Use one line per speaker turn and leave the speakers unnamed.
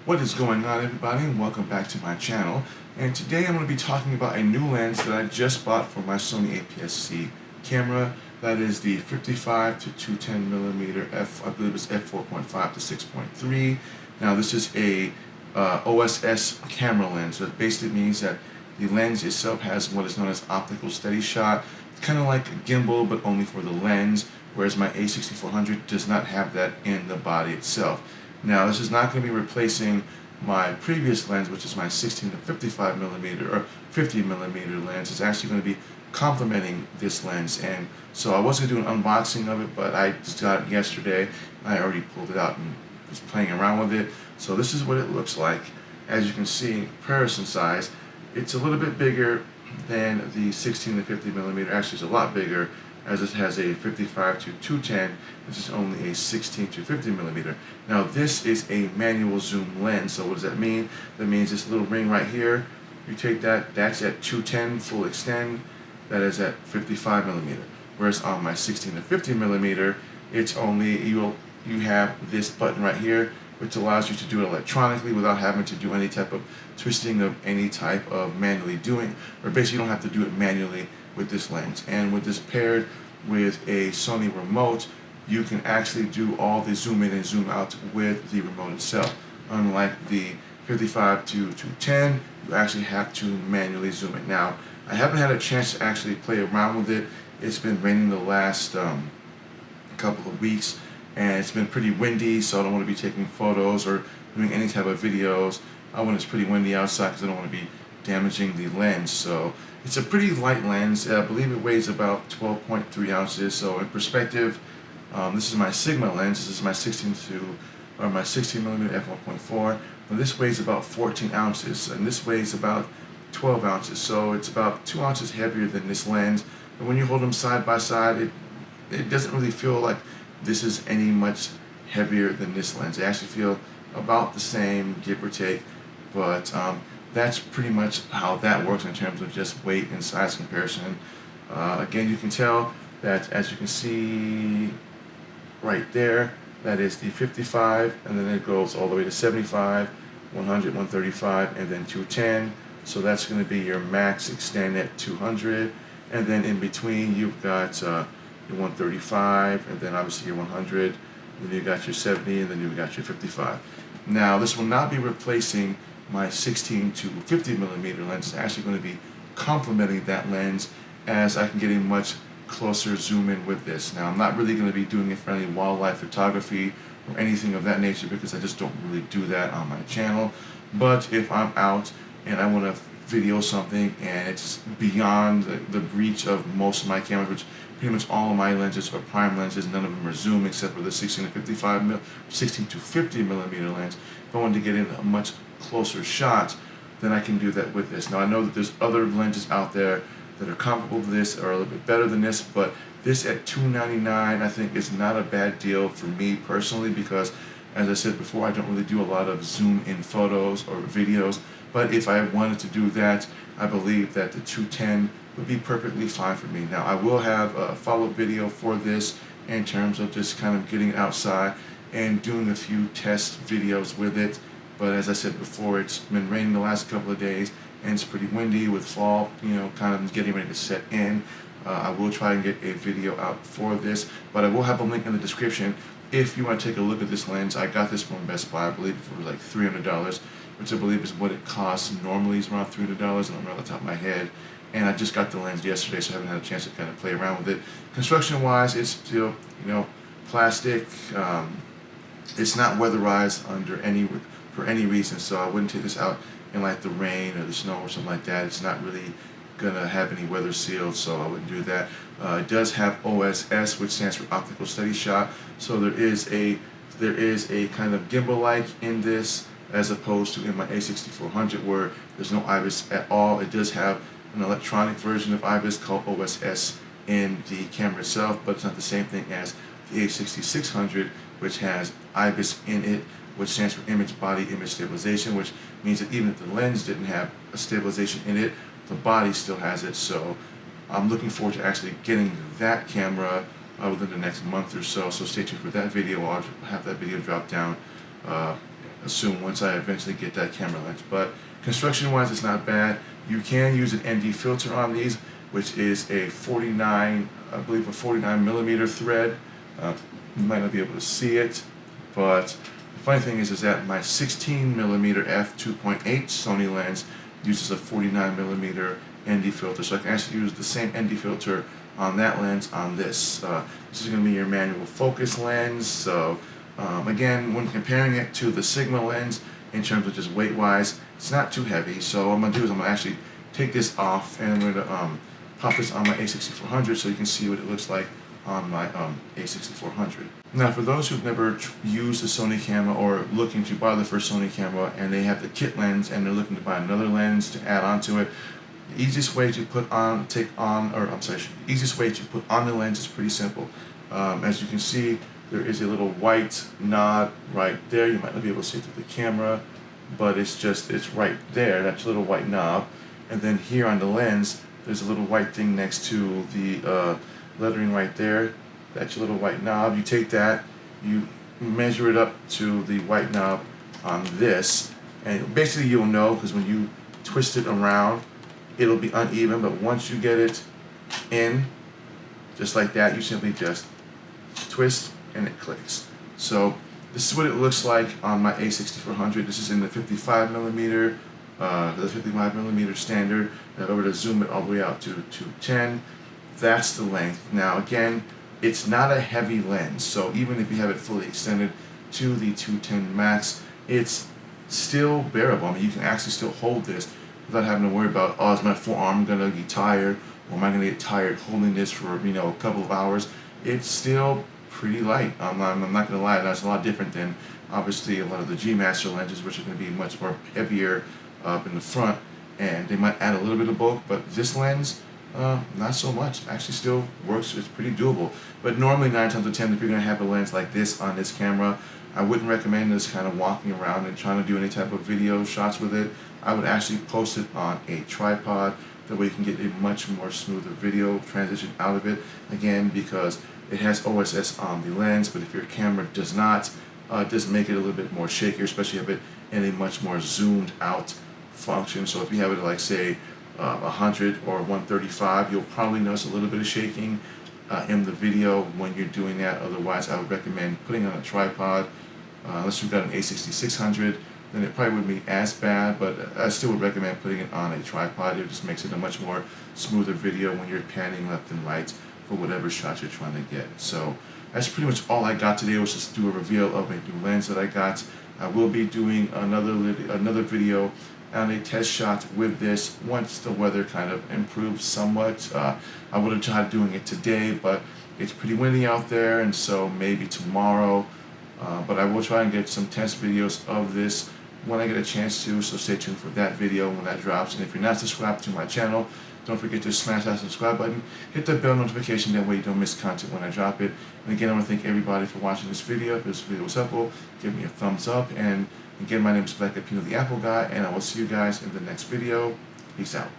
What is going on, everybody, and welcome back to my channel. And today I'm going to be talking about a new lens that I just bought for my Sony APS-C camera. That is the 55 to 210 millimeter I believe it's f4.5 to 6.3. Now this is a OSS camera lens. So it basically means that the lens itself has what is known as optical steady shot. It's kind of like a gimbal, but only for the lens, whereas my a6400 does not have that in the body itself. Now this is not going to be replacing my previous lens, which is my 16 to 55 millimeter or 50 millimeter lens. It's actually going to be complementing this lens, and so I wasn't going to do an unboxing of it, but I just got it yesterday. I already pulled it out and was playing around with it. So this is what it looks like. As you can see, in comparison size, it's a little bit bigger than the 16 to 50 millimeter. Actually, it's a lot bigger, as it has a 55 to 210. This is only a 16 to 50 millimeter. Now this is a manual zoom lens. So what does that mean? That means this little ring right here, you take that, that's at 210 full extend, that is at 55 millimeter. Whereas on my 16 to 50 millimeter, it's only, you have this button right here, which allows you to do it electronically without having to do any type of twisting of any type of manually doing, or basically you don't have to do it manually with this lens. And with this paired with a Sony remote, you can actually do all the zoom in and zoom out with the remote itself. Unlike the 55 to 210, you actually have to manually zoom it. Now, I haven't had a chance to actually play around with it. It's been raining the last couple of weeks, and it's been pretty windy, so I don't want to be taking photos or doing any type of videos when it's pretty windy outside, because I don't want to be damaging the lens. So it's a pretty light lens. I believe it weighs about 12.3 ounces. So in perspective, this is my Sigma lens. This is my 16 millimeter f1.4. Now this weighs about 14 ounces, and this weighs about 12 ounces. So it's about 2 ounces heavier than this lens. And when you hold them side by side, it doesn't really feel like this is any much heavier than this lens. They actually feel about the same, give or take, but that's pretty much how that works in terms of just weight and size comparison. Again, you can tell that, as you can see right there, that is the 55, and then it goes all the way to 75, 100, 135, and then 210. So that's going to be your max extend at 200, and then in between you've got your 135, and then obviously your 100, and then you got your 70, and then you've got your 55. Now this will not be replacing my 16 to 50 millimeter lens. Is actually going to be complementing that lens, as I can get a much closer zoom in with this. Now I'm not really going to be doing it for any wildlife photography or anything of that nature, because I just don't really do that on my channel. But if I'm out and I want to video something and it's beyond the reach of most of my cameras, which pretty much all of my lenses are prime lenses, none of them are zoom except for the 16 to 50 millimeter lens. If I wanted to get in a much closer shot, then I can do that with this. Now I know that there's other lenses out there that are comparable to this or a little bit better than this, but this at $299 I think is not a bad deal for me personally, because as I said before, I don't really do a lot of zoom in photos or videos, but if I wanted to do that, I believe that the 210 would be perfectly fine for me. Now I will have a follow-up video for this in terms of just kind of getting it outside and doing a few test videos with it. But as I said before, it's been raining the last couple of days, and it's pretty windy with fall, kind of getting ready to set in. I will try and get a video out for this, but I will have a link in the description if you want to take a look at this lens. I got this from Best Buy, I believe, for like $300, which I believe is what it costs. Normally it's around $300, and I'm right off the top of my head. And I just got the lens yesterday, so I haven't had a chance to kind of play around with it. Construction-wise, it's still, plastic. It's not weatherized for any reason, so I wouldn't take this out in like the rain or the snow or something like that. It's not really gonna have any weather sealed, so I wouldn't do that. It does have OSS, which stands for Optical Steady Shot. So there is a kind of gimbal-like in this, as opposed to in my a6400 where there's no IBIS at all. It does have an electronic version of IBIS called OSS in the camera itself, but it's not the same thing as the a6600, which has IBIS in it, which stands for Body Image Stabilization, which means that even if the lens didn't have a stabilization in it, the body still has it. So I'm looking forward to actually getting that camera within the next month or so. So stay tuned for that video. I'll have that video drop down assume once I eventually get that camera lens. But construction wise, it's not bad. You can use an ND filter on these, which is a 49, I believe a 49 millimeter thread. You might not be able to see it, but the funny thing is that my 16 millimeter f2.8 Sony lens uses a 49 millimeter ND filter, so I can actually use the same ND filter on that lens on this. This is going to be your manual focus lens. So again, when comparing it to the Sigma lens in terms of just weight wise, it's not too heavy. So what I'm going to do is I'm going to actually take this off and I'm going to pop this on my a6400 so you can see what it looks like on my a6400. Now for those who've never used a Sony camera or looking to buy the first Sony camera and they have the kit lens and they're looking to buy another lens to add on to it, the easiest way to put on the lens is pretty simple. As you can see, there is a little white knob right there. You might not be able to see it through the camera, but it's right there, that's a little white knob. And then here on the lens, there's a little white thing next to the lettering right there. That's your little white knob. You take that, you measure it up to the white knob on this, and basically you'll know because when you twist it around, it'll be uneven, but once you get it in, just like that, you simply just twist and it clicks. So this is what it looks like on my a6400. This is in the 55 millimeter standard. And if I were to zoom it all the way out to 210, that's the length. Now again, it's not a heavy lens, so even if you have it fully extended to the 210 max, it's still bearable. I mean, you can actually still hold this without having to worry about, oh, is my forearm gonna get tired, or am I gonna get tired holding this for a couple of hours? It's still pretty light. I'm not gonna lie, that's a lot different than obviously a lot of the G Master lenses, which are gonna be much more heavier up in the front, and they might add a little bit of bulk, but this lens, not so much. Actually still works, it's pretty doable. But normally 9 times out of 10, if you're gonna have a lens like this on this camera, I wouldn't recommend this kind of walking around and trying to do any type of video shots with it. I would actually post it on a tripod, that way you can get a much more smoother video transition out of it. Again, because it has OSS on the lens, but if your camera does not, it does make it a little bit more shakier, especially if it in a much more zoomed out function. So if you have it like say 100 or 135, you'll probably notice a little bit of shaking in the video when you're doing that. Otherwise, I would recommend putting it on a tripod. Unless you've got an a6400, then it probably wouldn't be as bad, but I still would recommend putting it on a tripod. It just makes it a much more smoother video when you're panning left and right for whatever shot you're trying to get. So that's pretty much all I got today, was just do a reveal of a new lens that I got. I will be doing another video on a test shot with this once the weather kind of improves somewhat. I would have tried doing it today, but it's pretty windy out there, and so maybe tomorrow. But I will try and get some test videos of this when I get a chance to, so stay tuned for that video when that drops. And if you're not subscribed to my channel, don't forget to smash that subscribe button, hit the bell notification, that way you don't miss content when I drop it. And again, I want to thank everybody for watching this video. If this video was helpful, give me a thumbs up. And again, my name is Black the Apple Guy, and I will see you guys in the next video. Peace out.